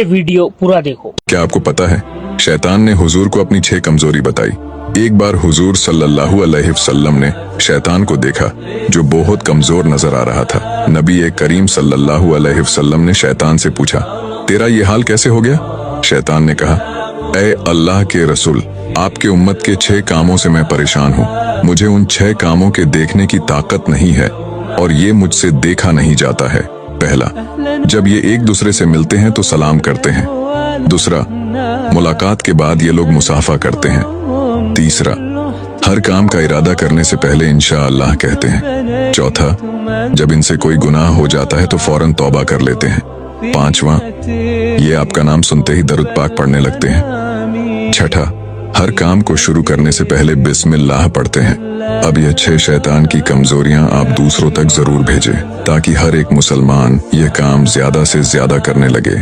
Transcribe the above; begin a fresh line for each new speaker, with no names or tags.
Video पूरा देखो।
क्या आपको पता है शैतान ने हुजूर को अपनी 6 कमजोरी बताई। एक बार हुजूर सल्लल्लाहु अलैहि वसल्लम ने शैतान को देखा जो बहुत कमजोर नजर आ रहा था। नबी करीम सल्लल्लाहु अलैहि वसल्लम ने शैतान से पूछा, तेरा ये हाल कैसे हो गया? शैतान ने कहा, ऐ अल्लाह के रसूल, आपके उम्मत के 6 कामों से मैं परेशान हूँ। मुझे उन 6 कामों के देखने की ताकत नहीं है और ये मुझसे देखा नहीं जाता है। पहला, जब ये एक दूसरे से मिलते हैं तो सलाम करते हैं। दूसरा, मुलाकात के बाद ये लोग मुसाफा करते हैं। तीसरा, हर काम का इरादा करने से पहले इंशाअल्लाह कहते हैं। चौथा, जब इनसे कोई गुनाह हो जाता है तो फौरन तौबा कर लेते हैं। पांचवा, ये आपका नाम सुनते ही दरूद पाक पढ़ने लगते हैं। छठा, हर काम को शुरू करने से पहले बिस्मिल्लाह पढ़ते हैं। अब ये 6 शैतान की कमजोरियां आप दूसरों तक जरूर भेजें ताकि हर एक मुसलमान ये काम ज्यादा से ज्यादा करने लगे।